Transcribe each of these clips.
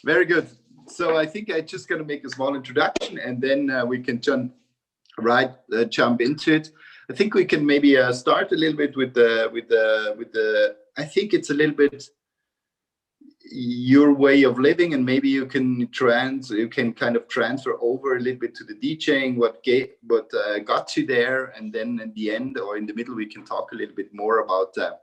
Very good. So I think I just gonna make a small introduction, and then we can jump into it. I think we can maybe start a little bit with the. I think it's a little bit your way of living, and maybe you can kind of transfer over a little bit to the DJing. What got you there, and then at the end or in the middle, we can talk a little bit more about the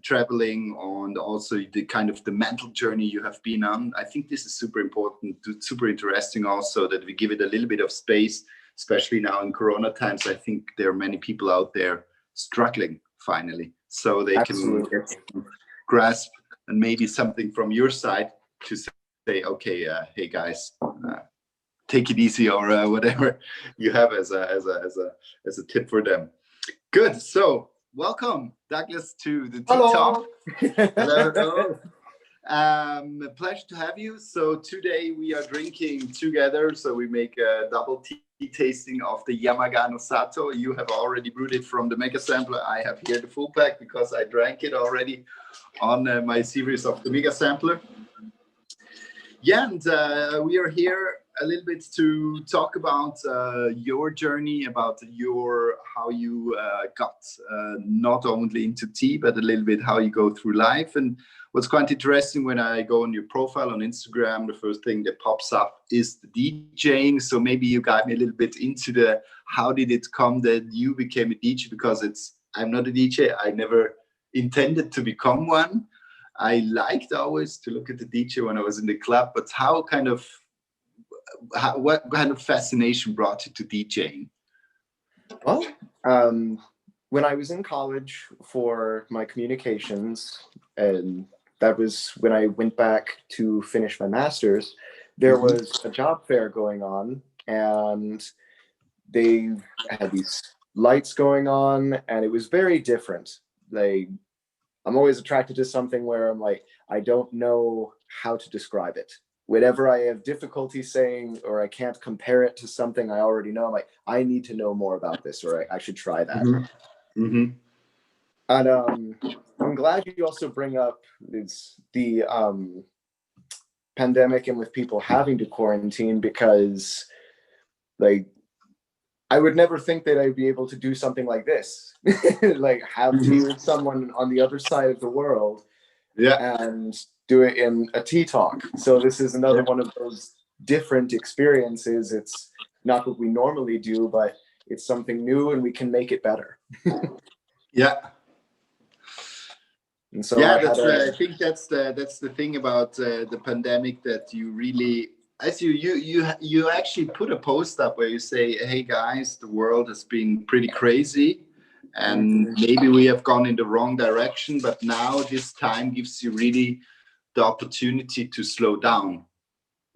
traveling and also the kind of the mental journey you have been on. I think this is super important, super interesting also, that we give it a little bit of space, especially now in Corona times. I think there are many people out there struggling finally, so they Absolutely. can grasp and maybe something from your side to say, okay, hey guys, take it easy, or whatever you have as a tip for them. Good. So welcome, Douglas, to the Tea Talk. Hello. A pleasure to have you. So today we are drinking together. So we make a double tea tasting of the Yamagano Sato. You have already brewed it from the Mega Sampler. I have here the full pack because I drank it already on my series of the Mega Sampler. Yeah, and we are here a little bit to talk about your journey, about how you got not only into tea, but a little bit how you go through life. And what's quite interesting, when I go on your profile on Instagram, the first thing that pops up is the DJing. So maybe you guide me a little bit into how did it come that you became a DJ? Because I'm not a DJ. I never intended to become one. I liked always to look at the DJ when I was in the club, but what kind of fascination brought you to DJing? Well, when I was in college for my communications, and that was when I went back to finish my master's, there was a job fair going on, and they had these lights going on, and it was very different. I'm always attracted to something where I'm like, I don't know how to describe it. Whenever I have difficulty saying, or I can't compare it to something I already know, I'm like, I need to know more about this, or I should try that. And I'm glad you also bring up the pandemic and with people having to quarantine, because I would never think that I'd be able to do something like this, like have tea with someone on the other side of the world, and do it in a tea talk. So this is another one of those different experiences. It's not what we normally do, but it's something new, and we can make it better. And so I think that's the thing about the pandemic, that you really, as you actually put a post up where you say, hey guys, the world has been pretty crazy, and maybe we have gone in the wrong direction, but now this time gives you really the opportunity to slow down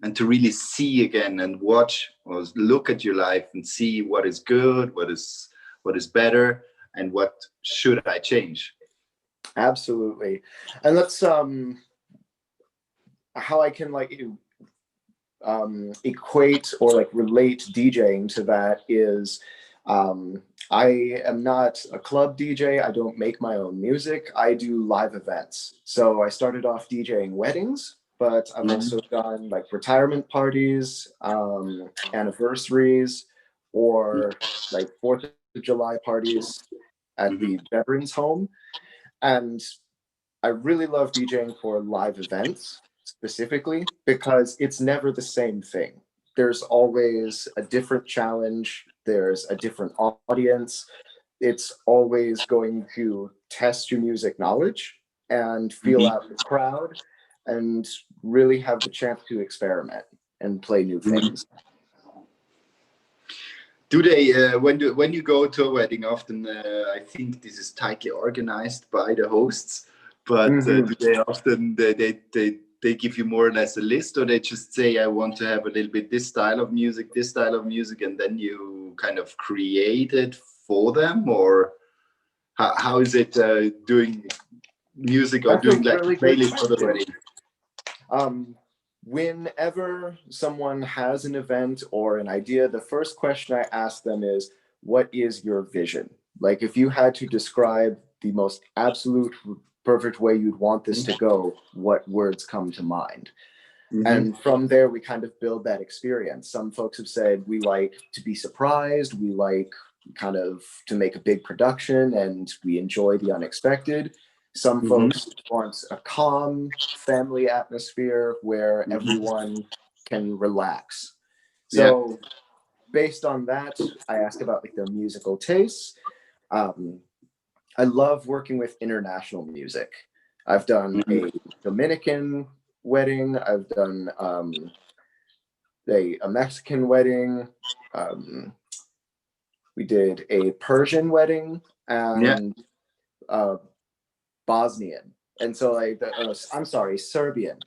and to really see again and watch or look at your life and see what is good, what is better, and what should I change. Absolutely. And that's how I can equate or relate DJing to that is, I am not a club DJ. I don't make my own music. I do live events. So I started off DJing weddings, but I've also done retirement parties, anniversaries, or 4th of July parties at the veterans home. And I really love DJing for live events specifically, because it's never the same thing. There's always a different challenge. There's a different audience. It's always going to test your music knowledge and feel out the crowd and really have the chance to experiment and play new things. Do they, when you go to a wedding, often I think this is tightly organized by the hosts, but do they often, they give you more or less a list, or they just say, I want to have a little bit this style of music, and then you kind of create it for them? Or how is it doing music, or doing really playlist for the wedding? Whenever someone has an event or an idea, the first question I ask them is, what is your vision? If you had to describe the most absolute perfect way you'd want this to go, what words come to mind? Mm-hmm. And from there, we kind of build that experience. Some folks have said we like to be surprised. We like kind of to make a big production, and we enjoy the unexpected. Some folks want a calm family atmosphere where everyone can relax. So based on that, I ask about like their musical tastes. I love working with international music. I've done a Dominican wedding. I've done a Mexican wedding. We did a Persian wedding and Bosnian. And so like, I'm sorry, Serbian.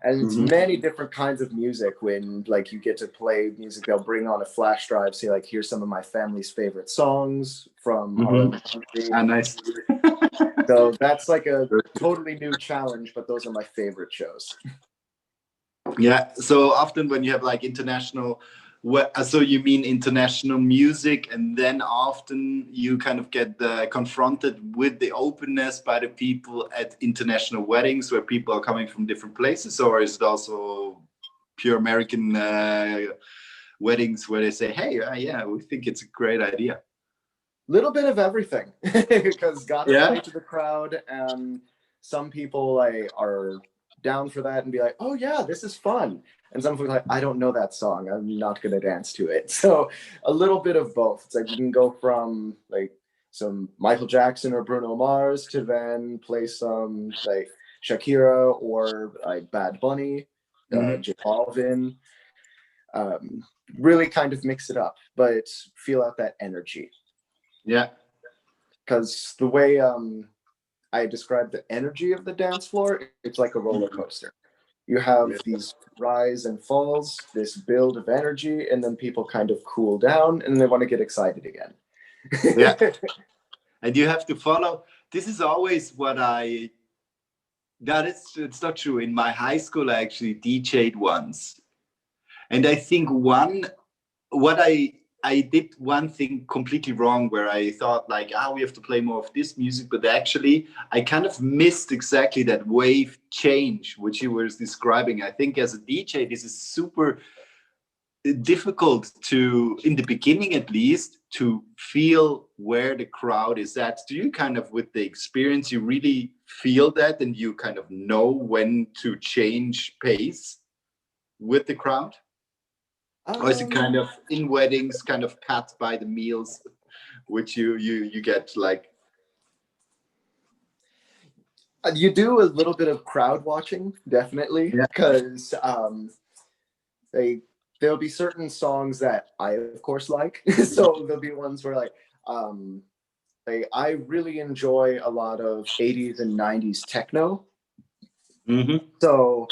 And it's many different kinds of music. When like you get to play music, they'll bring on a flash drive, say like, here's some of my family's favorite songs from our own country. Ah, nice. So that's like a totally new challenge, but those are my favorite shows. Yeah. So often when you have like international, so you mean international music, and then often you kind of get confronted with the openness by the people at international weddings where people are coming from different places, or is it also pure American weddings where they say, hey, yeah, we think it's a great idea? Little bit of everything, because gotta play to the crowd, and some people are down for that and be like, oh yeah, this is fun. And some people are like, I don't know that song, I'm not gonna dance to it. So a little bit of both. It's like you can go from like some Michael Jackson or Bruno Mars to then play some like Shakira or like Bad Bunny, revolving. Really kind of mix it up, but feel out that energy. Yeah. Because the way I describe the energy of the dance floor, it's like a roller coaster. You have these rise and falls, this build of energy, and then people kind of cool down and they want to get excited again. Yeah. And you have to follow. This is always what it's not true. In my high school, I actually DJ'd once. And I think I did one thing completely wrong, where I thought like, we have to play more of this music, but actually I kind of missed exactly that wave change which you were describing. I think as a DJ, this is super difficult to, in the beginning at least, to feel where the crowd is at. Do you kind of, with the experience, you really feel that and you kind of know when to change pace with the crowd? Or is it kind of in weddings, kind of cut by the meals, which you get like? You do a little bit of crowd watching, definitely, because there'll be certain songs that I of course like. So there'll be ones where like I really enjoy a lot of 80s and 90s techno. So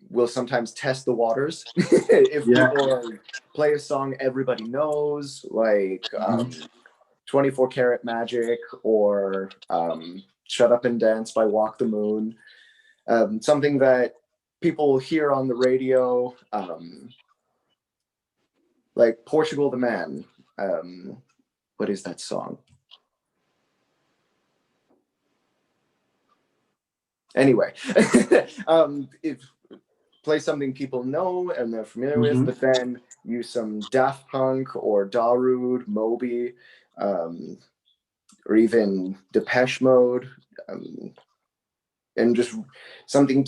we'll sometimes test the waters. If people play a song everybody knows, like 24 Karat Magic or Shut Up and Dance by Walk the Moon, something that people hear on the radio, like Portugal the Man. What is that song? Anyway, if play something people know and they're familiar with, but then use some Daft Punk or Darude, Moby, or even Depeche Mode, and just something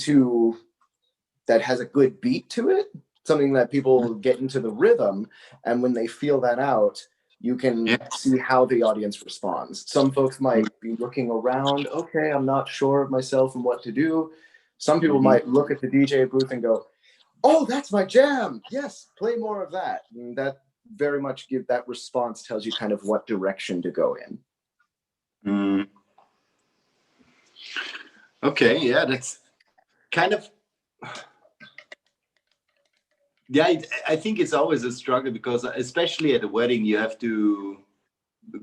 that has a good beat to it, something that people get into the rhythm, and when they feel that out, you can see how the audience responds. Some folks might be looking around, okay, I'm not sure of myself and what to do. Some people might look at the DJ booth and go, oh, that's my jam. Yes, play more of that. And that very much that response tells you kind of what direction to go in. Okay, yeah, that's kind of... Yeah, I think it's always a struggle, because especially at a wedding, you have to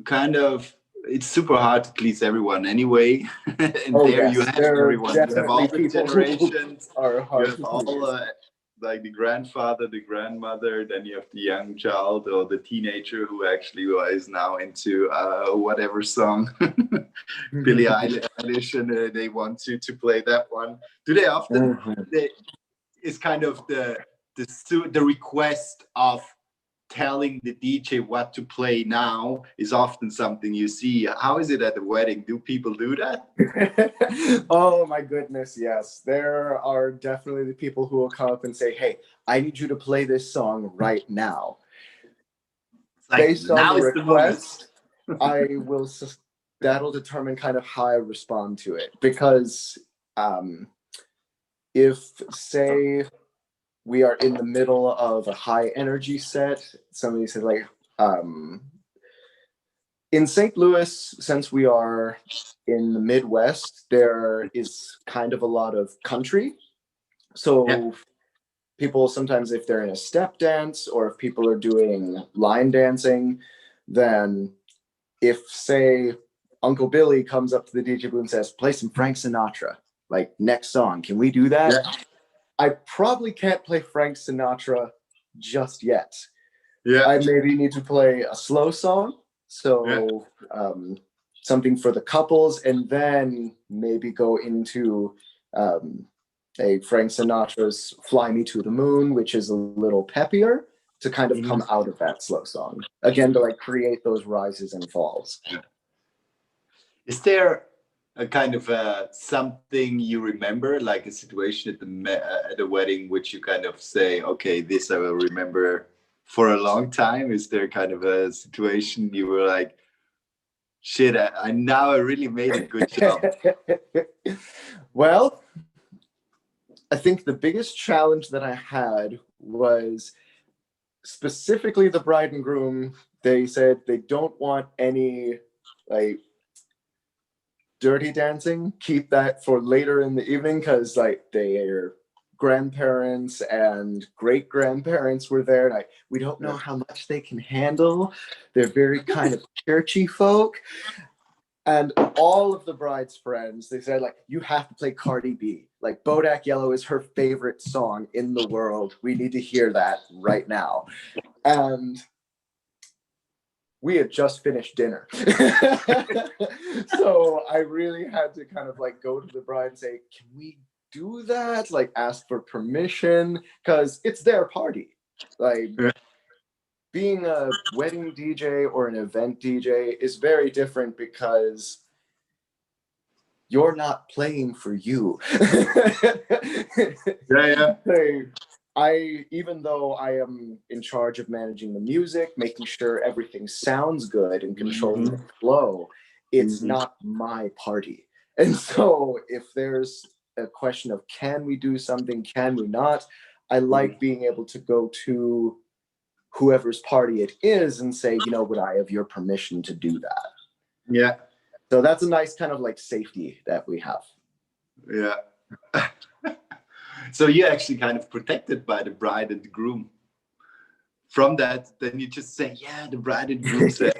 kind of... It's super hard to please everyone anyway. And you have everyone. You have all the generations. You have all like the grandfather, the grandmother, then you have the young child or the teenager who actually is now into whatever song, Billie Eilish, and they want to play that one. Do they often? It's kind of the request of telling the DJ what to play now is often something you see. How is it at the wedding? Do people do that? Oh my goodness, yes. There are definitely the people who will come up and say, hey, I need you to play this song right now. Like, based on the request, that'll determine kind of how I respond to it. Because if, say, we are in the middle of a high energy set, somebody said like, in St. Louis, since we are in the Midwest, there is kind of a lot of country. So people sometimes, if they're in a step dance or if people are doing line dancing, then if, say, Uncle Billy comes up to the DJ booth and says, play some Frank Sinatra, like next song, can we do that? Yeah. I probably can't play Frank Sinatra just yet. Yeah, I maybe need to play a slow song. So something for the couples, and then maybe go into a Frank Sinatra's Fly Me to the Moon, which is a little peppier to kind of come out of that slow song. Again, to like create those rises and falls. Yeah. Is there a kind of something you remember, like a situation at the wedding, which you kind of say, okay, this I will remember for a long time? Is there kind of a situation you were like, shit, I really made a good job? Well, I think the biggest challenge that I had was specifically the bride and groom. They said they don't want any like dirty dancing. Keep that for later in the evening, because like their grandparents and great grandparents were there. Like, we don't know how much they can handle. They're very kind of churchy folk. And all of the bride's friends, they said, like, you have to play Cardi B. Like, Bodak Yellow is her favorite song in the world. We need to hear that right now. And we had just finished dinner. So I really had to kind of like go to the bride and say, can we do that? Like, ask for permission, because it's their party. Like, being a wedding DJ or an event DJ is very different, because you're not playing for you. Even though I am in charge of managing the music, making sure everything sounds good and controlling the flow, it's not my party. And so if there's a question of, can we do something, can we not, I like being able to go to whoever's party it is and say, you know, would I have your permission to do that? Yeah. So that's a nice kind of like safety that we have. Yeah. So you're actually kind of protected by the bride and the groom. From that, then you just say, yeah, the bride and groom said.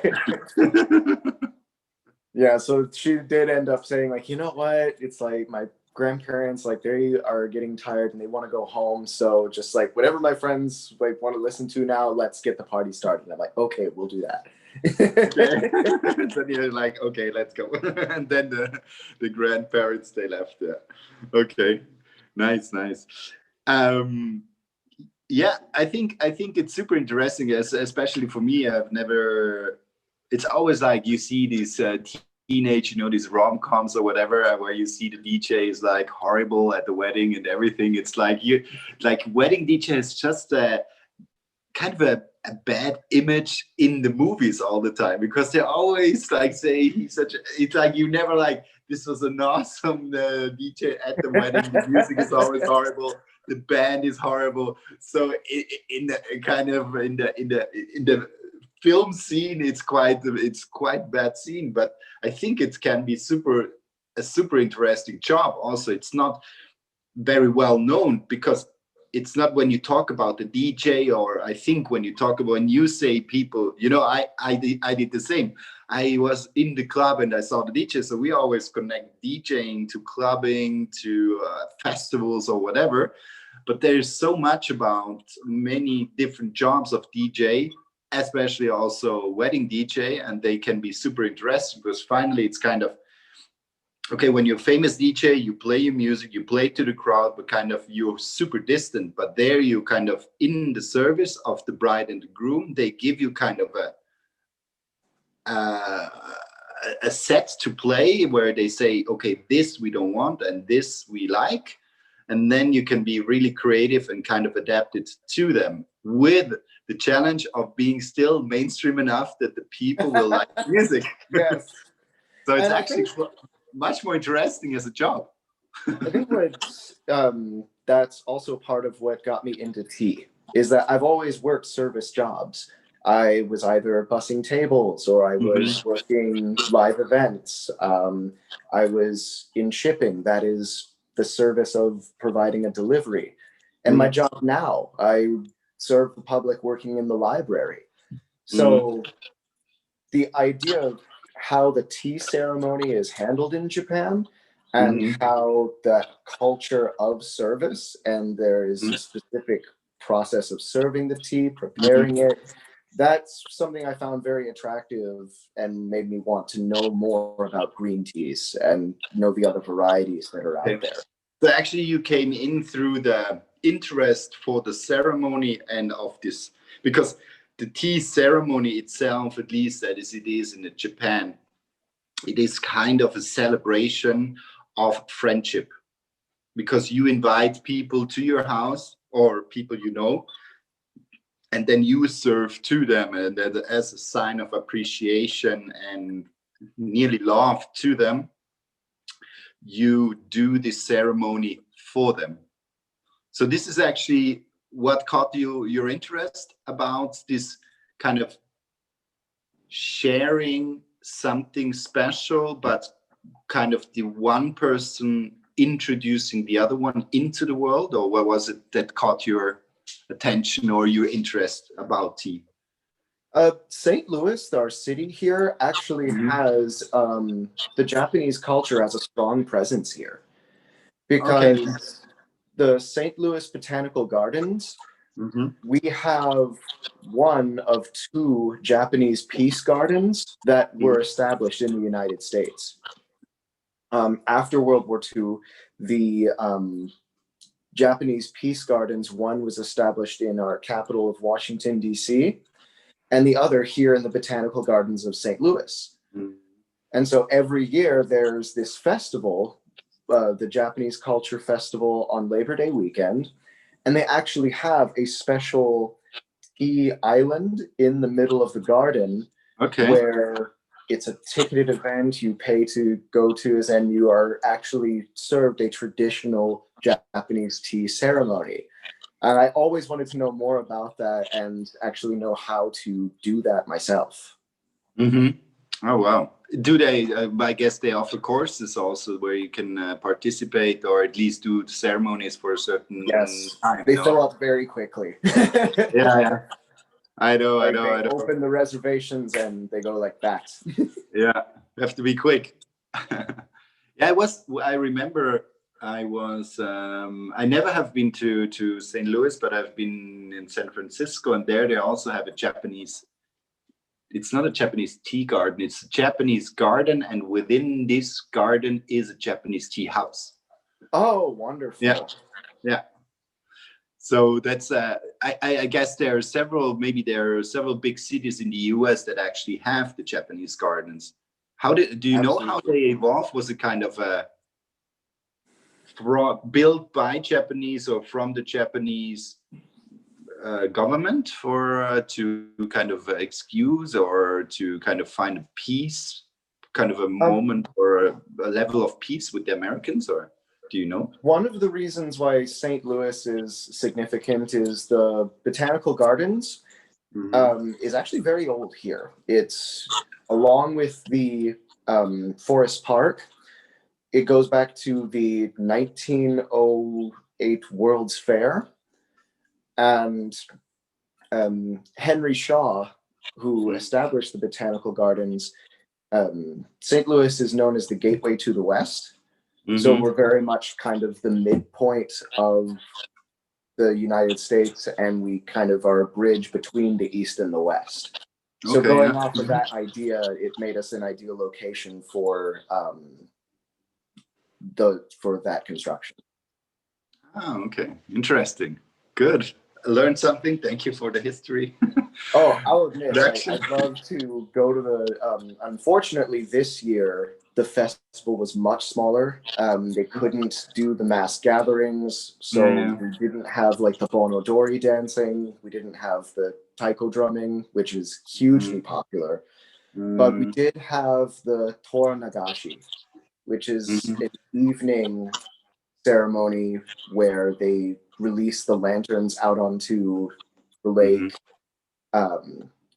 Yeah, so she did end up saying, like, you know what? It's like my grandparents, like, they are getting tired and they want to go home. So just like whatever my friends like want to listen to now, let's get the party started. And I'm like, okay, we'll do that. So you're like, okay, let's go. And then the grandparents, they left. Yeah. Okay. Nice. Yeah, I think it's super interesting, especially for me. It's always like you see these teenage, you know, these rom-coms or whatever, where you see the DJ is like horrible at the wedding and everything. It's like wedding DJ is just a kind of a bad image in the movies all the time, because they're always like say it's like you never like, this was an awesome DJ at the wedding. The music is always horrible. The band is horrible. So in the film scene, it's quite bad scene. But I think it can be a super interesting job. Also, it's not very well known, because it's not when you talk about the DJ, or I think when you say people, you know, I did the same. I was in the club and I saw the DJ, so we always connect DJing to clubbing, to festivals or whatever. but there's so much about many different jobs of DJ, especially also wedding DJ, and they can be super interesting because finally it's kind of, okay, when you're a famous DJ, you play your music, you play to the crowd, but kind of you're super distant. But there you kind of in the service of the bride and the groom, they give you kind of a set to play where they say, okay, this we don't want and this we like. And then you can be really creative and kind of adapt it to them with the challenge of being still mainstream enough that the people will like the music. Yes. So it's actually much more interesting as a job. I think that's also part of what got me into tea, is that I've always worked service jobs. I was either bussing tables or I was working live events. I was in shipping, that is the service of providing a delivery. And my job now, I serve the public working in the library. So the idea of how the tea ceremony is handled in Japan and how that culture of service, and there is a specific process of serving the tea, preparing it, that's something I found very attractive and made me want to know more about green teas and know the other varieties that are out there. So actually you came in through the interest for the ceremony and of this, because the tea ceremony itself, at least as it is in Japan, it is kind of a celebration of friendship, because you invite people to your house or people you know, and then you serve to them, and as a sign of appreciation and nearly love to them, you do this ceremony for them. So this is actually what caught your interest about this kind of sharing something special, but kind of the one person introducing the other one into the world, or what was it that caught your attention or your interest about tea? St. Louis, our city here, actually has the Japanese culture has a strong presence here, because the St. Louis Botanical Gardens, we have one of two Japanese peace gardens that were established in the United States. After World War II, the Japanese peace gardens, one was established in our capital of Washington, D.C., and the other here in the Botanical Gardens of St. Louis. And so every year there's this festival, the Japanese Culture Festival on Labor Day weekend, and they actually have a special tea island in the middle of the garden, where it's a ticketed event you pay to go to, and you are actually served a traditional Japanese tea ceremony. And I always wanted to know more about that and actually know how to do that myself. Oh, wow. Do they, I guess they offer courses also where you can participate, or at least do the ceremonies for a certain time? They fill up very quickly. Yeah. I know. They open the reservations and they go like that. Yeah, you have to be quick. Yeah, I remember I never have been to St. Louis, but I've been in San Francisco, and there they also have a Japanese, it's not a Japanese tea garden, it's a Japanese garden, and within this garden is a Japanese tea house. Oh, wonderful. Yeah. So that's I guess there are several big cities in the US that actually have the Japanese gardens. Do you know how they evolved? Was it kind of built by Japanese or from the Japanese government to kind of excuse or to kind of find a peace, kind of a moment or a level of peace with the Americans, or do you know? One of the reasons why St. Louis is significant is the Botanical Gardens is actually very old here. It's, along with the Forest Park, it goes back to the 1908 World's Fair. And Henry Shaw, who established the Botanical Gardens, St. Louis is known as the gateway to the West. So we're very much kind of the midpoint of the United States, and we kind of are a bridge between the East and the West. So Okay, going yeah. off of that idea, it made us an ideal location for that construction. Oh, okay. Interesting. Good. I learned something. Thank you for the history. Oh, I'll admit, Production. I'd love to go to the. Unfortunately, this year the festival was much smaller. They couldn't do the mass gatherings, so Yeah. we didn't have like the Bonodori dancing. We didn't have the taiko drumming, which is hugely popular. But we did have the Tora Nagashi, which is an evening ceremony where they release the lanterns out onto the lake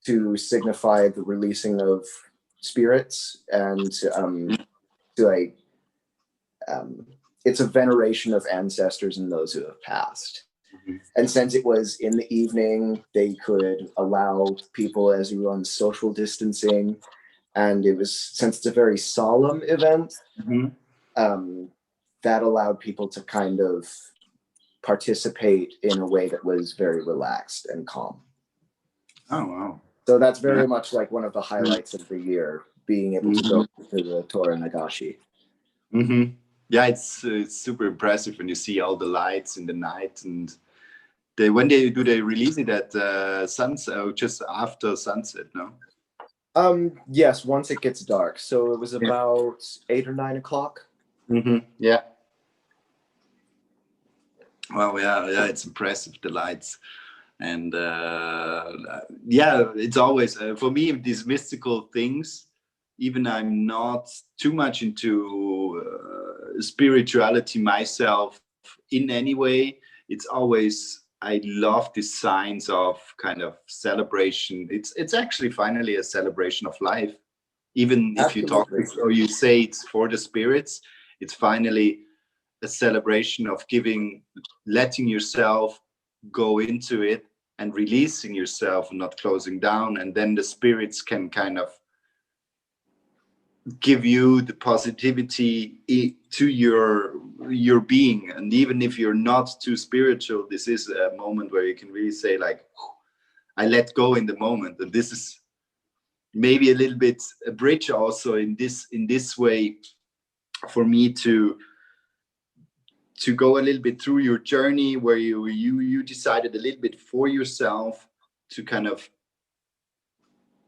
to signify the releasing of spirits, and to like it's a veneration of ancestors and those who have passed. And since it was in the evening, they could allow people, as you on social distancing, and it was, since it's a very solemn event, that allowed people to kind of participate in a way that was very relaxed and calm. Oh, wow. So that's very much like one of the highlights of the year, being able to go to the Tora Nagashi. Yeah, it's super impressive when you see all the lights in the night, and when they release it at sunset, or just after sunset, no? Yes, once it gets dark. So it was about 8 or 9 o'clock. Yeah. Well, yeah, it's impressive, the lights. And yeah, it's always for me these mystical things. Even I'm not too much into spirituality myself in any way. It's always, I love these signs of kind of celebration. It's actually finally a celebration of life. Even if you talk or you say it's for the spirits, it's finally a celebration of letting yourself go into it and releasing yourself and not closing down. And then the spirits can kind of give you the positivity to your being. And even if you're not too spiritual, this is a moment where you can really say, like, I let go in the moment. And this is maybe a little bit a bridge also in this way for me to go a little bit through your journey, where you decided a little bit for yourself to kind of,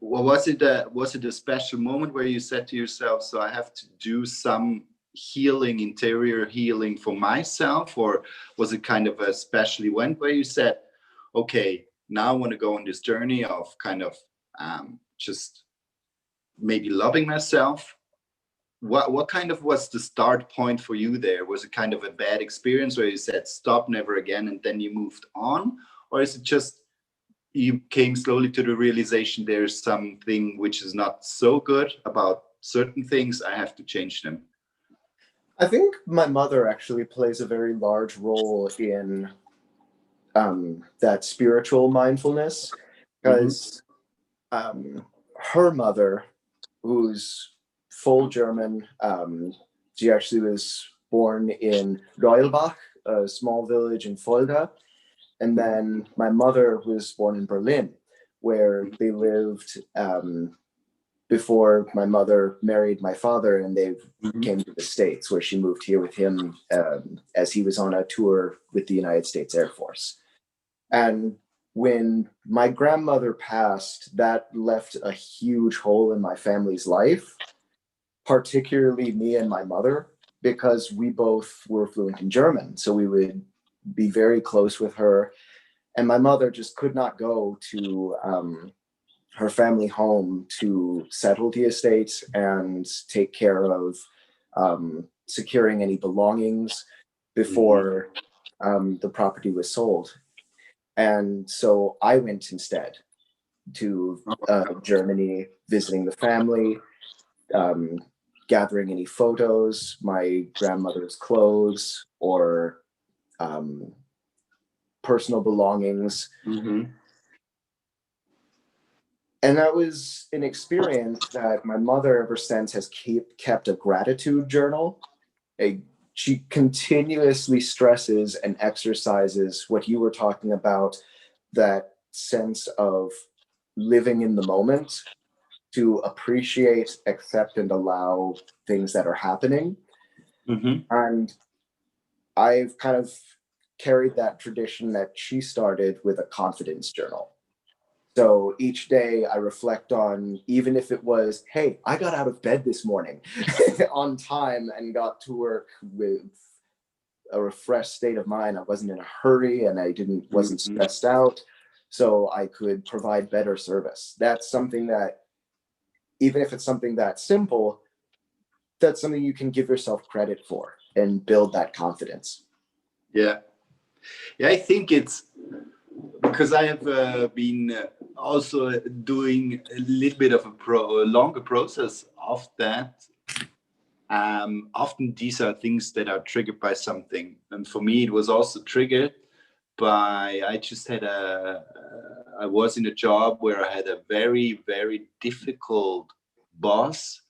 well, was it a special moment where you said to yourself, so I have to do some healing, interior healing for myself? Or was it kind of a special event where you said, okay, now I want to go on this journey of kind of just maybe loving myself? What kind of was the start point for you there? Was it kind of a bad experience where you said stop, never again, and then you moved on? Or is it just you came slowly to the realization there's something which is not so good about certain things, I have to change them? I think my mother actually plays a very large role in that spiritual mindfulness, because her mother, who's full German, she actually was born in Reulbach, a small village in Fulda. And then my mother was born in Berlin, where they lived before my mother married my father, and they came to the States, where she moved here with him as he was on a tour with the United States Air Force. And when my grandmother passed, that left a huge hole in my family's life, particularly me and my mother, because we both were fluent in German. So we would be very close with her. And my mother just could not go to her family home to settle the estates and take care of securing any belongings before the property was sold. And so I went instead to Germany, visiting the family, gathering any photos, my grandmother's clothes, or personal belongings. And that was an experience that my mother ever since has kept a gratitude journal, a she continuously stresses and exercises what you were talking about, that sense of living in the moment, to appreciate, accept, and allow things that are happening. And I've kind of carried that tradition that she started with a confidence journal. So each day I reflect on, even if it was, hey, I got out of bed this morning on time and got to work with a refreshed state of mind. I wasn't in a hurry and I wasn't stressed out, so I could provide better service. That's something that, even if it's something that simple, that's something you can give yourself credit for and build that confidence. Yeah, I think it's because I have been also doing a little bit of a longer process of that. Often these are things that are triggered by something, and for me it was also triggered by, I was in a job where I had a very, very difficult boss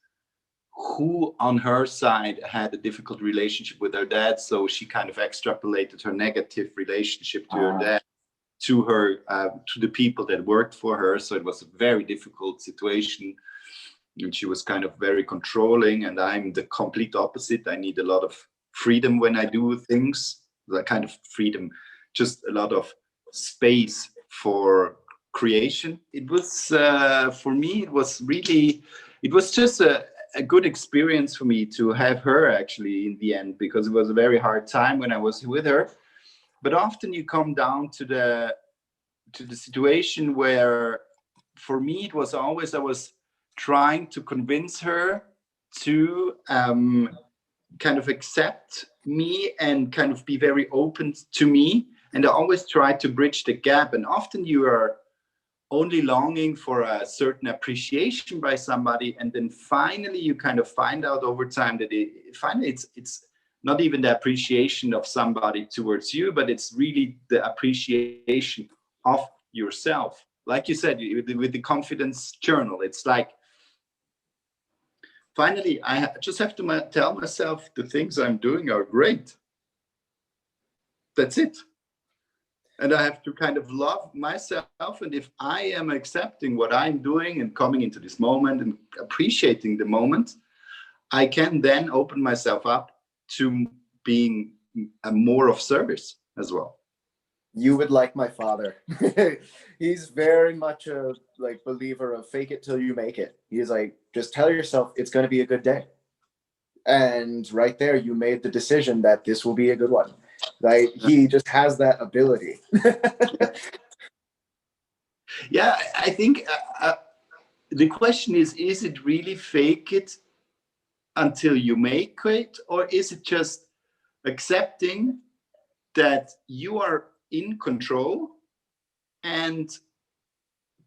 who on her side had a difficult relationship with her dad, so she kind of extrapolated her negative relationship to her dad to the people that worked for her. So it was a very difficult situation, and she was kind of very controlling, and I'm the complete opposite. I need a lot of freedom when I do things, that kind of freedom, just a lot of space for creation. It was for me, it was just a good experience for me to have her actually in the end, because it was a very hard time when I was with her. But often you come down to the situation where, for me, it was always, I was trying to convince her to kind of accept me and kind of be very open to me. And I always try to bridge the gap. And often you are only longing for a certain appreciation by somebody, and then finally you kind of find out over time that it's not even the appreciation of somebody towards you, but it's really the appreciation of yourself. Like you said, with the confidence journal, it's like, finally I just have to tell myself the things I'm doing are great. That's it. And I have to kind of love myself. And if I am accepting what I'm doing and coming into this moment and appreciating the moment, I can then open myself up to being more of service as well. You would like my father. He's very much a believer of fake it till you make it. He's like, just tell yourself it's going to be a good day. And right there, you made the decision that this will be a good one. Right? He just has that ability. Yeah, I think the question is it really fake it until you make it? Or is it just accepting that you are in control, and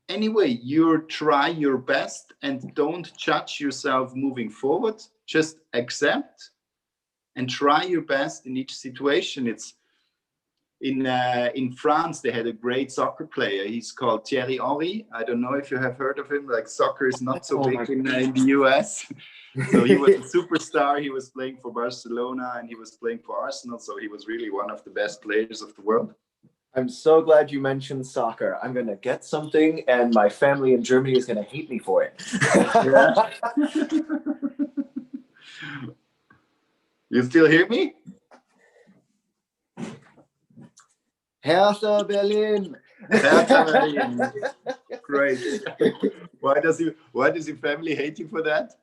anyway, you try your best and don't judge yourself moving forward, just accept and try your best in each situation. It's in France, they had a great soccer player. He's called Thierry Henry. I don't know if you have heard of him. Like, soccer is not so big in the US. So he was a superstar. He was playing for Barcelona and he was playing for Arsenal. So he was really one of the best players of the world. I'm so glad you mentioned soccer. I'm going to get something and my family in Germany is going to hate me for it. Yeah. You still hear me? Hertha Berlin. Hertha Berlin. Great. Why does your family hate you for that?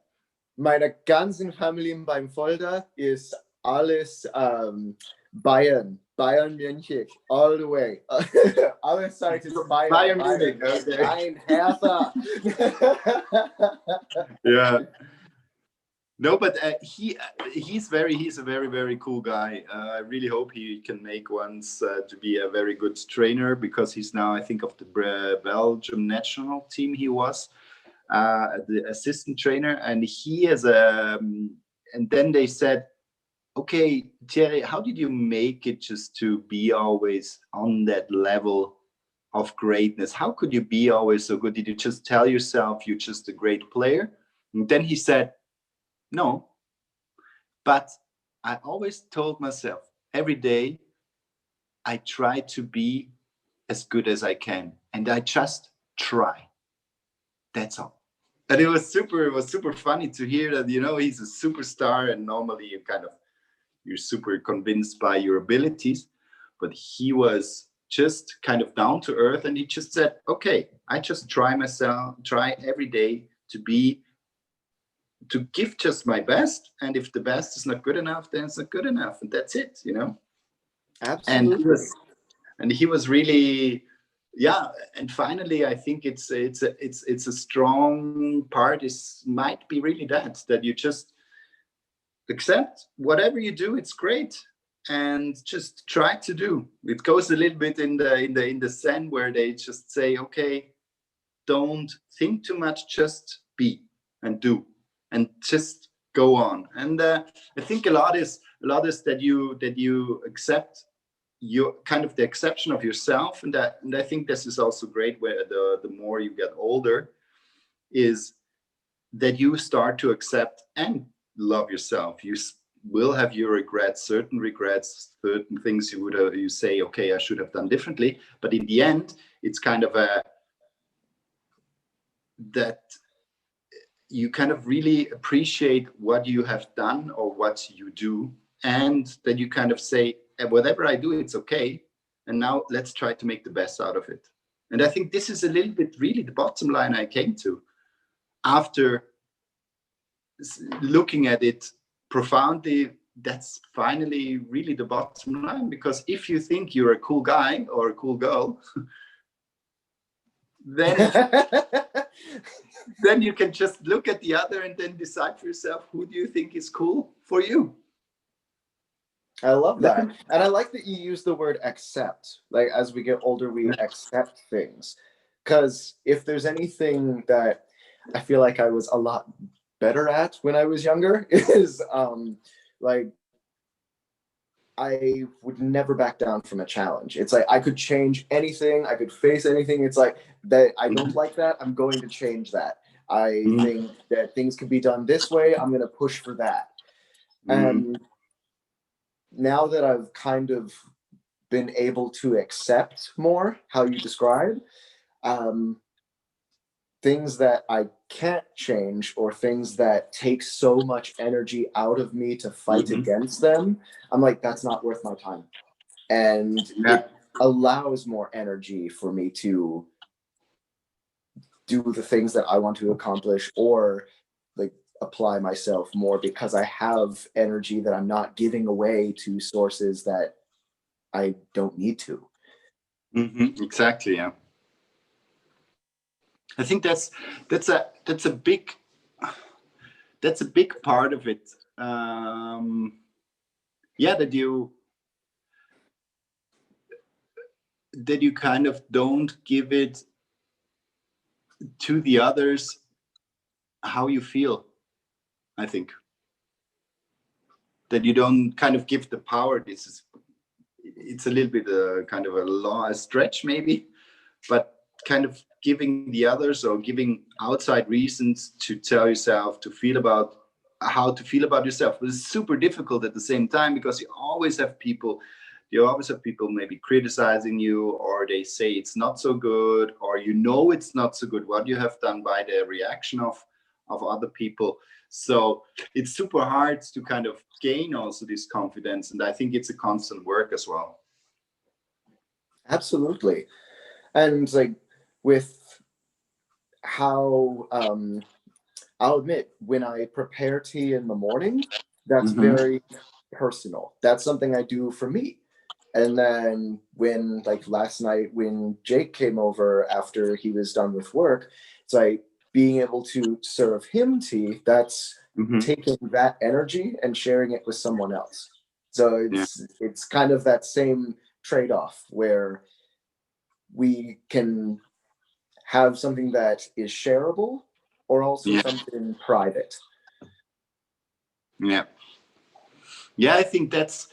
Meine ganzen Familien beim Fulda ist alles Bayern. Bayern München, all the way. Other side is Bayern. Bayern Munich, okay. Nein, Hertha. Yeah. No, but he's a very, very cool guy. I really hope he can make once to be a very good trainer, because he's now, I think, of the Belgium national team. He was the assistant trainer, and he is and then they said, okay, Thierry, how did you make it just to be always on that level of greatness? How could you be always so good? Did you just tell yourself you're just a great player? And then he said, no, but I always told myself every day, I try to be as good as I can, and I just try. That's all. And it was super funny to hear that, you know, he's a superstar, and normally you're super convinced by your abilities, but he was just kind of down to earth, and he just said, okay, I just try every day to give just my best, and if the best is not good enough, then it's not good enough, and that's it, you know. Absolutely. And he was really, yeah. And finally, I think it's a strong part is might be really that you just accept whatever you do, it's great, and just try to do. It goes a little bit in the Zen, where they just say, okay, don't think too much, just be and do, and just go on. And I think a lot is that you accept your kind of the exception of yourself, and I think this is also great, where the more you get older, is that you start to accept and love yourself. You will have your regrets, certain things you say, okay, I should have done differently, but in the end, it's kind of that you kind of really appreciate what you have done or what you do, and that you kind of say, whatever I do, it's okay, and now let's try to make the best out of it. And I think this is a little bit really the bottom line I came to after looking at it profoundly. That's finally really the bottom line, because if you think you're a cool guy or a cool girl, then then you can just look at the other and then decide for yourself, who do you think is cool for you. I love that. And I like that you use the word accept. Like, as we get older, we accept things. Because if there's anything that I feel like I was a lot better at when I was younger, is like, I would never back down from a challenge. It's like I could change anything, I could face anything. It's like that I don't like that, I'm going to change that. I think that things can be done this way, I'm going to push for that. And now that I've kind of been able to accept more how you describe, things that I can't change, or things that take so much energy out of me to fight against them, I'm like, that's not worth my time. And it allows more energy for me to do the things that I want to accomplish, or like apply myself more, because I have energy that I'm not giving away to sources that I don't need to. Exactly. Yeah. I think that's a big part of it. Yeah, that you kind of don't give it to the others how you feel. I think that you don't kind of give the power. It's a little bit kind of a stretch maybe, but kind of giving the others, or giving outside reasons to tell yourself how to feel about yourself. But it's super difficult at the same time, because you always have people maybe criticizing you, or they say it's not so good, or it's not so good what you have done, by the reaction of other people. So it's super hard to kind of gain also this confidence, and I think it's a constant work as well. Absolutely. And like, with how I'll admit, when I prepare tea in the morning, that's very personal. That's something I do for me. And then when, like last night, when Jake came over after he was done with work, it's like being able to serve him tea, that's taking that energy and sharing it with someone else. So it's kind of that same trade-off, where we can have something that is shareable, or also something private. Yeah, I think that's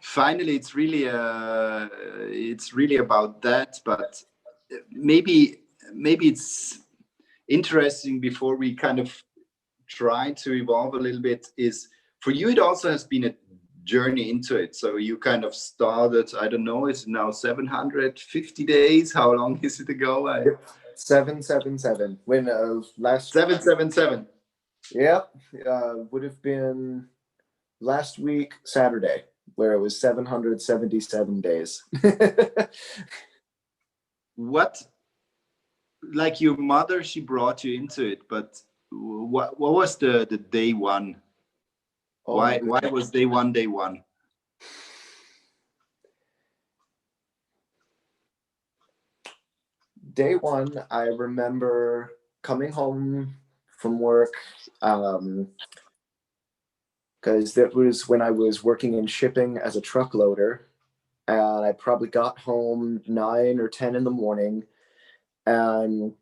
finally it's really about that. But maybe interesting before we kind of try to evolve a little bit is, for you, it also has been a journey into it. So you kind of started, I don't know, it's now 750 days. How long is it ago? 777. When last 777. Yeah, would have been last week Saturday, where it was 777 days. What, like your mother, she brought you into it, but what was the day one? Oh, Why was day one day one? Day one, I remember coming home from work, because that was when I was working in shipping as a truck loader, and I probably got home 9 or 10 in the morning, and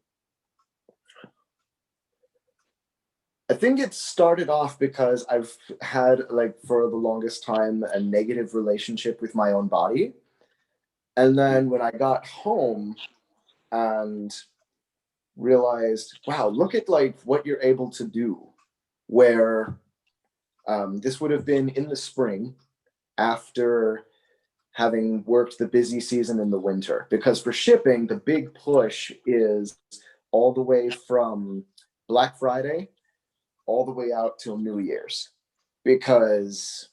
I think it started off because I've had, like, for the longest time, a negative relationship with my own body. And then when I got home and realized, wow, look at like what you're able to do, where this would have been in the spring after having worked the busy season in the winter. Because for shipping, the big push is all the way from Black Friday all the way out till New Year's, because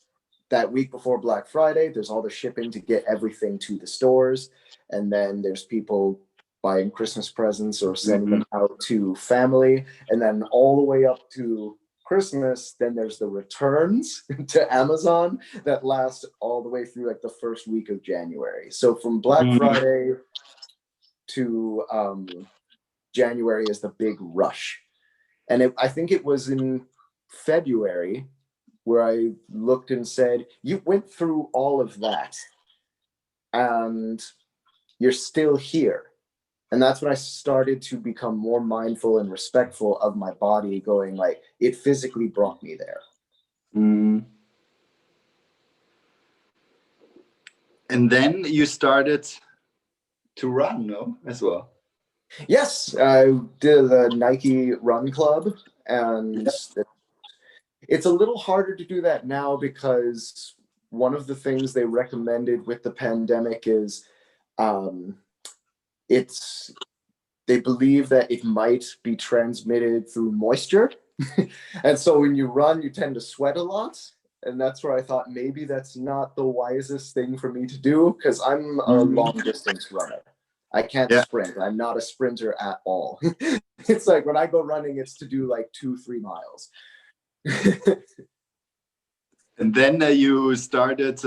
that week before Black Friday, there's all the shipping to get everything to the stores, and then there's people buying Christmas presents or sending them out to family, and then all the way up to Christmas, then there's the returns to Amazon that last all the way through like the first week of January. So from Black Friday to January is the big rush. And I think it was in February where I looked and said, you went through all of that and you're still here. And that's when I started to become more mindful and respectful of my body, going like, it physically brought me there. And then you started to run, no, as well? Yes, I did the Nike Run Club, and it's a little harder to do that now because one of the things they recommended with the pandemic is they believe that it might be transmitted through moisture. And so when you run, you tend to sweat a lot. And that's where I thought maybe that's not the wisest thing for me to do, because I'm a long distance runner. I can't sprint. I'm not a sprinter at all. It's like when I go running, it's to do like 2-3 miles. And then you started,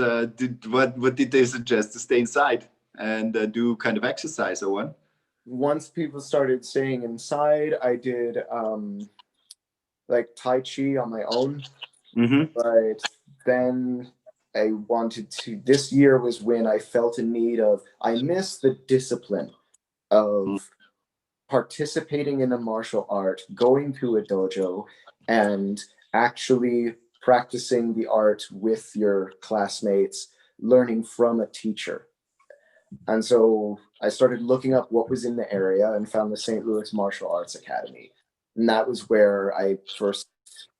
what did they suggest? To stay inside and do kind of exercise or what? Once people started staying inside, I did like Tai Chi on my own. But then I wanted to, this year was when I felt a need of, I miss the discipline of participating in a martial art, going to a dojo, and actually practicing the art with your classmates, learning from a teacher. And so I started looking up what was in the area and found the St. Louis Martial Arts Academy. And that was where I first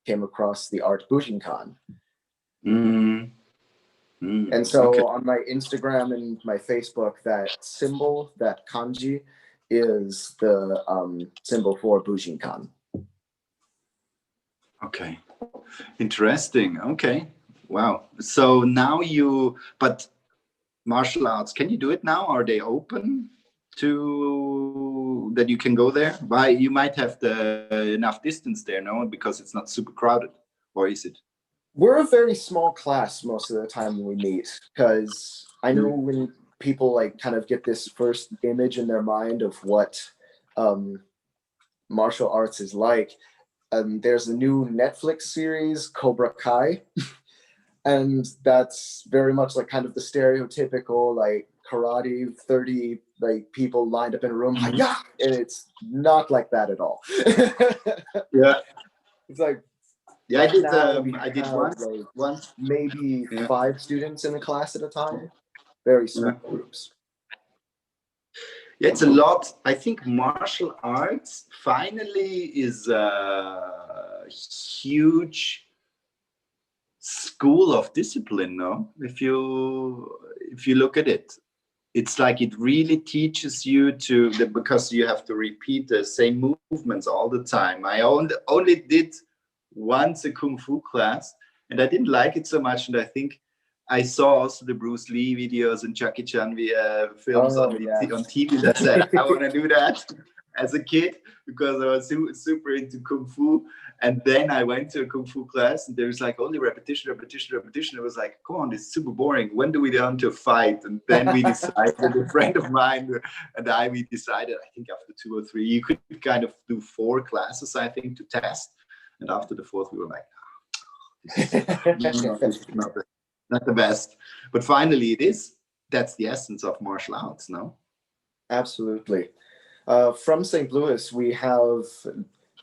came across the art Bujinkan. And so on my Instagram and my Facebook, that symbol, that kanji, is the symbol for Bujinkan. Okay, interesting. Okay, wow. So now but martial arts, can you do it now? Are they open to that you can go there? Why, you might have enough distance there, no? Because it's not super crowded, or is it? We're a very small class most of the time when we meet, because I know when people like kind of get this first image in their mind of what martial arts is like. There's a new Netflix series, Cobra Kai, and that's very much like kind of the stereotypical like karate, 30 like people lined up in a room, yeah, and it's not like that at all. Yeah, it's like, yeah, right I did once, maybe 5 students in a class at a time, very small groups. Yeah, it's a lot. I think martial arts finally is a huge school of discipline, no? If you look at it, it's like it really teaches you because you have to repeat the same movements all the time. I only did once a kung fu class, and I didn't like it so much. And I think I saw also the Bruce Lee videos and Jackie Chan films on TV that said I want to do that as a kid because I was super into kung fu. And then I went to a kung fu class, and there's like only repetition. It was like, come on, this is super boring. When do we go into a fight? And then we decided, a friend of mine and we decided, I think after 2 or 3, you could kind of do 4 classes, I think, to test. And after the 4th, we were like, this is not the best. But finally, it is. That's the essence of martial arts, no? Absolutely. From St. Louis, we have,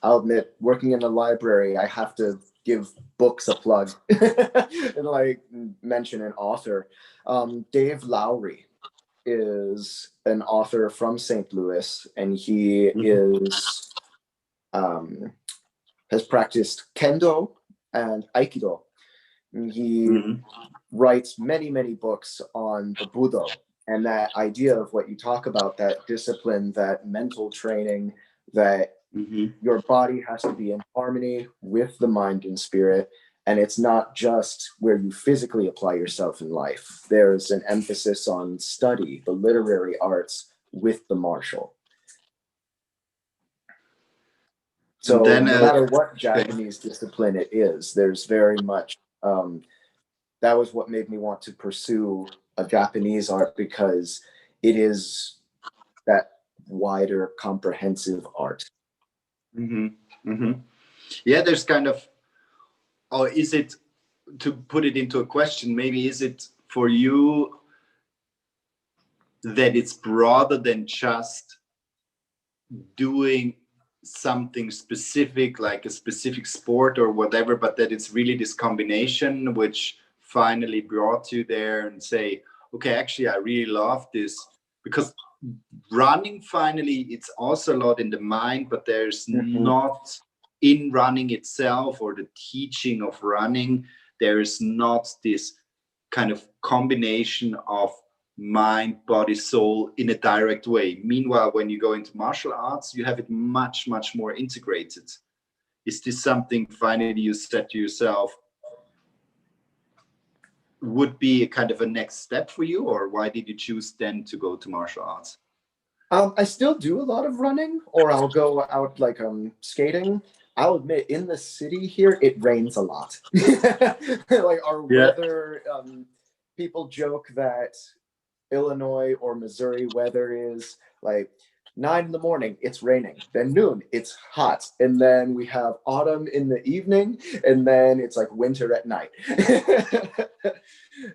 I'll admit, working in the library, I have to give books a plug and like mention an author. Dave Lowry is an author from St. Louis, and he is has practiced Kendo and Aikido. And he writes many, many books on the Budo and that idea of what you talk about, that discipline, that mental training, that your body has to be in harmony with the mind and spirit. And it's not just where you physically apply yourself in life. There's an emphasis on study, the literary arts with the martial. So no matter what Japanese discipline it is, there's very much, that was what made me want to pursue a Japanese art, because it is that wider, comprehensive art. Yeah, there's kind of, or is it, to put it into a question, maybe is it for you that it's broader than just doing something specific, like a specific sport or whatever, but that it's really this combination which finally brought you there and say, okay, actually I really love this? Because running, finally, it's also a lot in the mind, but there's not in running itself or the teaching of running, there is not this kind of combination of mind, body, soul in a direct way. Meanwhile, when you go into martial arts, you have it much, much more integrated. Is this something finally you said to yourself would be a kind of a next step for you, or why did you choose then to go to martial arts? I still do a lot of running, or I'll go out like skating. I'll admit, in the city here, it rains a lot. Like our weather, people joke that Illinois or Missouri weather is like 9 in the morning, it's raining. Then noon, it's hot. And then we have autumn in the evening, and then it's like winter at night.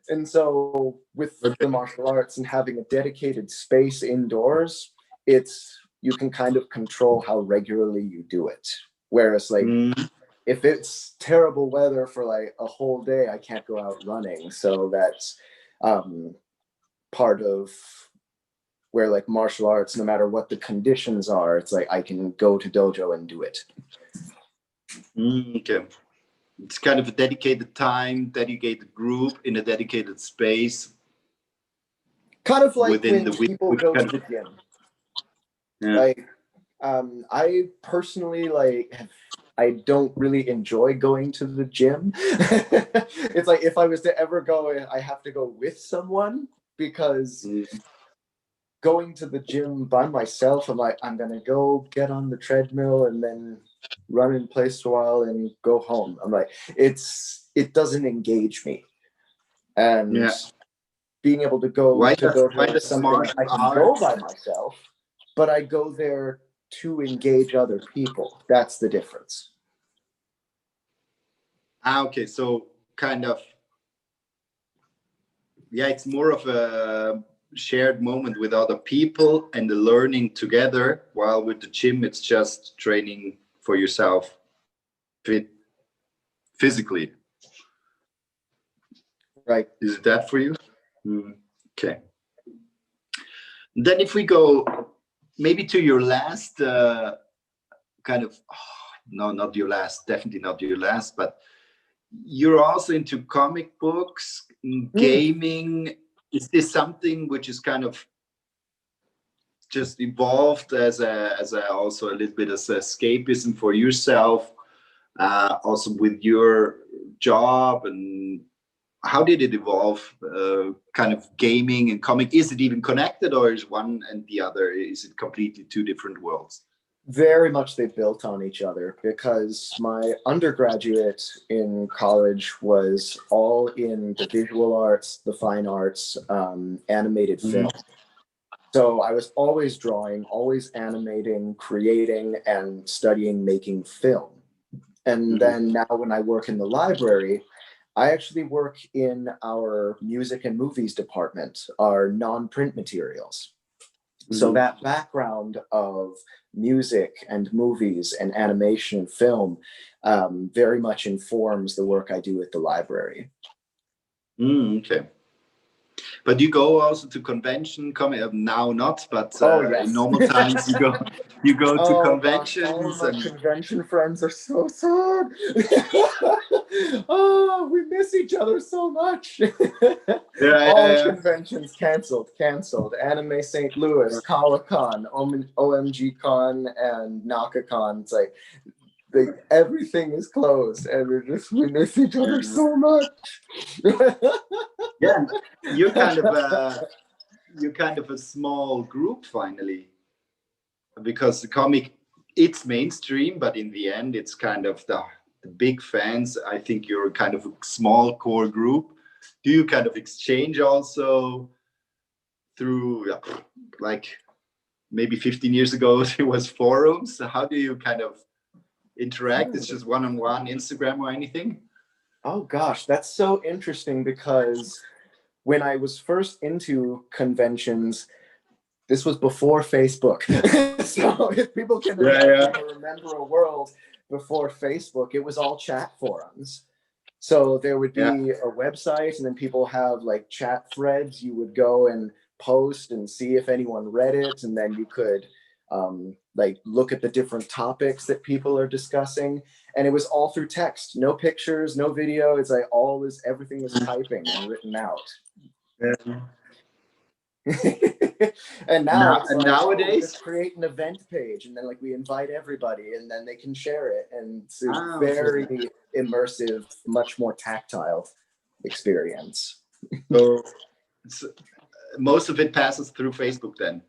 And so with the martial arts and having a dedicated space indoors, you can kind of control how regularly you do it. Whereas like if it's terrible weather for like a whole day, I can't go out running. So that's part of where like martial arts, no matter what the conditions are, it's like I can go to dojo and do it. Okay. It's kind of a dedicated time, dedicated group in a dedicated space. Kind of like when people go to the gym. Yeah. Like, I personally I don't really enjoy going to the gym. It's like if I was to ever go, I have to go with someone, because going to the gym by myself, I'm like, I'm gonna go get on the treadmill and then run in place a while and go home. I'm like, it doesn't engage me. And being able to go to something I can go by myself, but I go there to engage other people. That's the difference. Okay, so kind of, it's more of a shared moment with other people and the learning together, while with the gym it's just training for yourself physically. Right. Is that for you? Okay. Then if we go maybe to your last kind of, no, not your last, definitely not your last, but you're also into comic books, gaming. Is this something which is kind of just evolved as a also a little bit as escapism for yourself, also with your job? And how did it evolve, kind of gaming and comic? Is it even connected, or is one and the other, is it completely two different worlds? Very much they built on each other, because my undergraduate in college was all in the visual arts, the fine arts, animated film. So I was always drawing, always animating, creating, and studying making film. And then now when I work in the library, I actually work in our music and movies department, our non-print materials. So that background of music and movies and animation and film very much informs the work I do at the library. Okay. But you go also to convention, now not, but yes. in normal times you go to conventions. Gosh, all my convention friends are so sad. Oh, we miss each other so much. All conventions canceled. Anime St. Louis, Comic-Con, OMG Con, and NakaCon. It's like everything is closed, and we miss each other so much. Yeah, you're kind of a small group finally, because the comic, it's mainstream, but in the end it's kind of the big fans. I think you're kind of a small core group. Do you kind of exchange also through, like maybe 15 years ago it was forums? How do you kind of interact? It's just one-on-one Instagram or anything? Oh gosh, that's so interesting, because when I was first into conventions, this was before Facebook. So if people can remember a world before Facebook, it was all chat forums. So there would be a website, and then people have like chat threads. You would go and post and see if anyone read it, and then you could like look at the different topics that people are discussing. And it was all through text, no pictures, no video. It's like everything was typing and written out. And now it's like, nowadays, just create an event page, and then like we invite everybody, and then they can share it, and it's a very immersive, much more tactile experience. So most of it passes through Facebook then?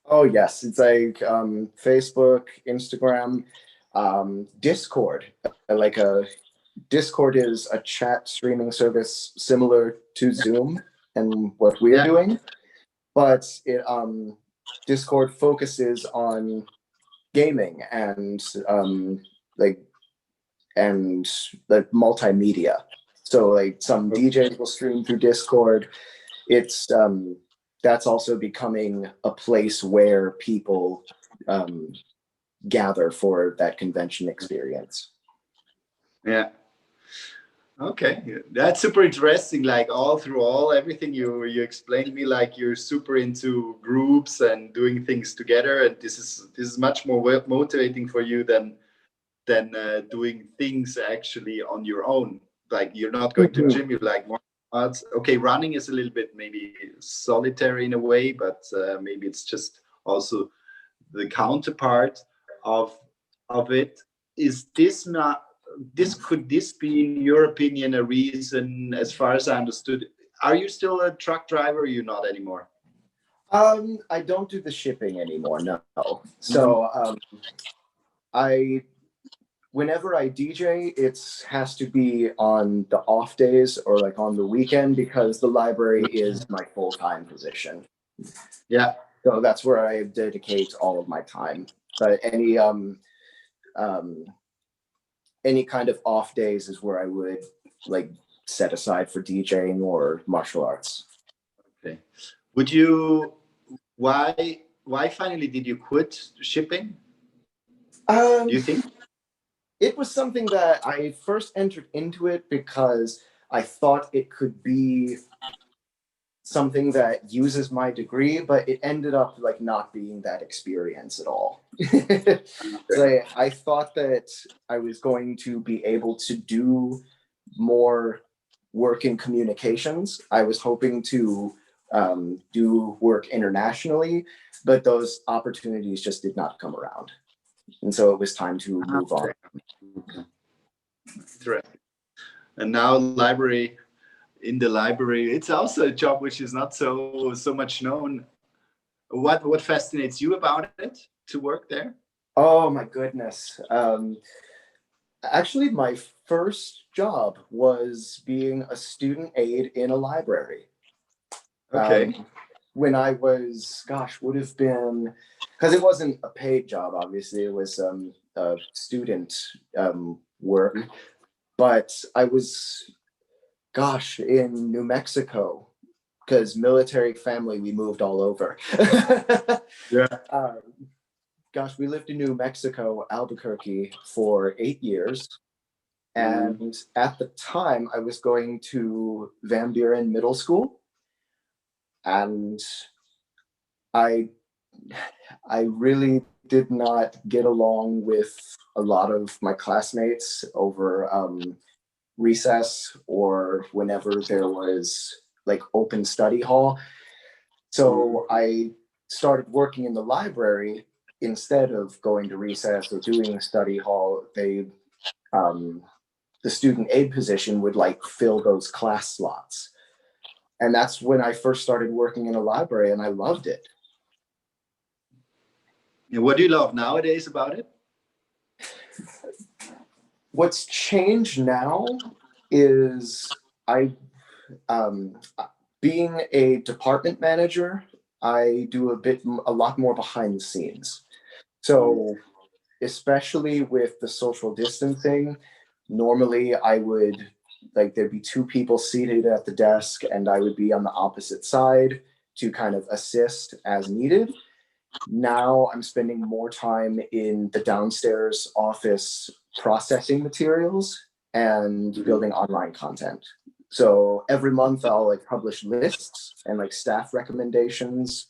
Oh yes, it's like Facebook, Instagram, Discord. Discord is a chat streaming service similar to Zoom and what we're doing, but it Discord focuses on gaming and multimedia. So like some DJs will stream through Discord. It's that's also becoming a place where people gather for that convention experience. Yeah. Okay, that's super interesting. Like everything you explained to me, like you're super into groups and doing things together, and this is much more motivating for you than doing things actually on your own. Like you're not going to gym, you like more arts. Okay, running is a little bit maybe solitary in a way, but maybe it's just also the counterpart of it. Is this not? Could this be, in your opinion, a reason? As far as I understood, are you still a truck driver, or you're not anymore? I don't do the shipping anymore, no. So whenever I DJ, it has to be on the off days or like on the weekend, because the library is my full-time position. Yeah. So that's where I dedicate all of my time. But any kind of off days is where I would like set aside for DJing or martial arts. Okay. Would you, why finally did you quit shipping? Do you think? It was something that I first entered into it because I thought it could be something that uses my degree, but it ended up like not being that experience at all. So I thought that I was going to be able to do more work in communications. I was hoping to do work internationally, but those opportunities just did not come around. And so it was time to move on. Interesting. And now in the library, it's also a job which is not so much known. What fascinates you about it to work there? Oh my goodness. Actually, my first job was being a student aide in a library. Okay. When I was, gosh, would have been, because it wasn't a paid job, obviously, it was student work. But I was, gosh, in New Mexico, because military family, we moved all over. Yeah. Gosh, we lived in New Mexico, Albuquerque, for 8 years. And at the time, I was going to Van Buren Middle School. And I really did not get along with a lot of my classmates over recess or whenever there was like open study hall. So I started working in the library instead of going to recess or doing study hall. The student aid position would like fill those class slots. And that's when I first started working in a library, and I loved it. And what do you love nowadays about it? What's changed now is being a department manager, I do a lot more behind the scenes. So especially with the social distancing, normally I would, like, there'd be 2 people seated at the desk and I would be on the opposite side to kind of assist as needed. Now I'm spending more time in the downstairs office processing materials and building online content. So every month I'll like publish lists and like staff recommendations.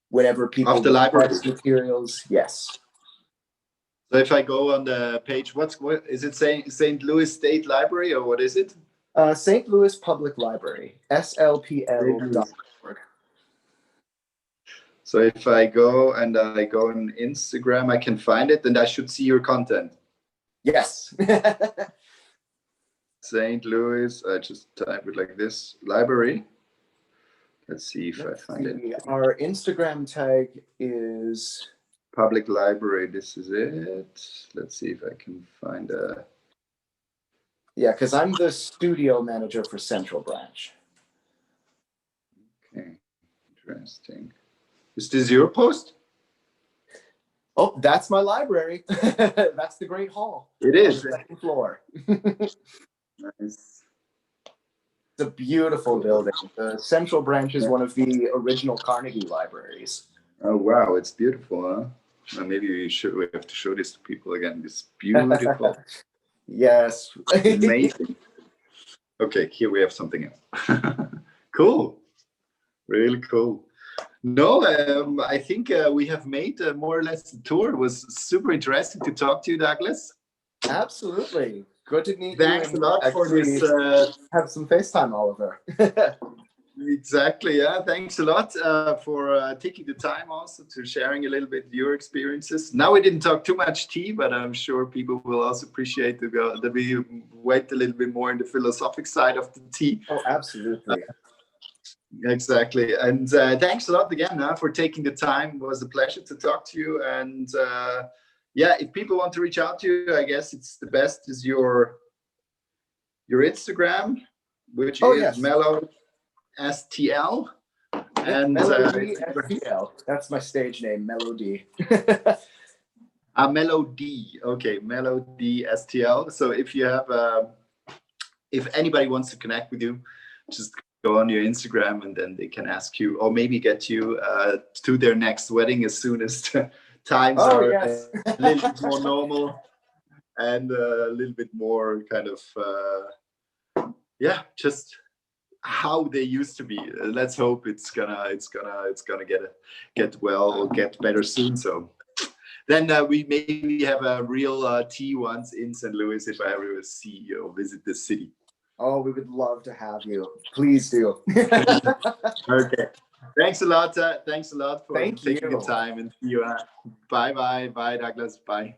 Whenever people of the library materials, yes. So if I go on the page, what is it saying? St. Louis State Library, or what is it? St. Louis Public Library, slpl.org. So if I go and I go on Instagram, I can find it, and I should see your content. Yes. St. Louis, I just type it like this, library. Let's see if I find it. Our Instagram tag is Public Library. This is it. Let's see if I can find a. Yeah, because I'm the studio manager for Central Branch. Okay, interesting. Is this your post? Oh, that's my library. That's the Great Hall. It is. On the second floor. Nice. It's a beautiful building. The Central Branch is one of the original Carnegie libraries. Oh wow, it's beautiful, huh? Well, maybe we have to show this to people again. It's beautiful. Yes. Amazing. Okay, here we have something else. Cool. Really cool. No, I think we have made more or less the tour. It was super interesting to talk to you, Douglas. Absolutely. Good to meet you. Thanks a lot for this. Have some FaceTime, Oliver. Exactly. Yeah. Thanks a lot for taking the time also to sharing a little bit your experiences. Now we didn't talk too much tea, but I'm sure people will also appreciate that we went a little bit more in the philosophic side of the tea. Oh, absolutely. Exactly. And thanks a lot again for taking the time. It was a pleasure to talk to you. And yeah, if people want to reach out to you, I guess it's the best is your Instagram, which is Meloche STL. And Melody STL. That's my stage name, Melody. Melody. Okay, Melody STL. So if you have, if anybody wants to connect with you, just go on your Instagram and then they can ask you, or maybe get you to their next wedding as soon as the times are a little bit more normal and a little bit more kind of, just how they used to be. Let's hope it's gonna get well or get better soon. So then we maybe have a real tea once in St. Louis if I ever see you or visit the city. Oh, we would love to have you. Please do. Okay. Thanks a lot. Thanks a lot for Thank taking you. the time, and see you. Bye, Douglas. Bye.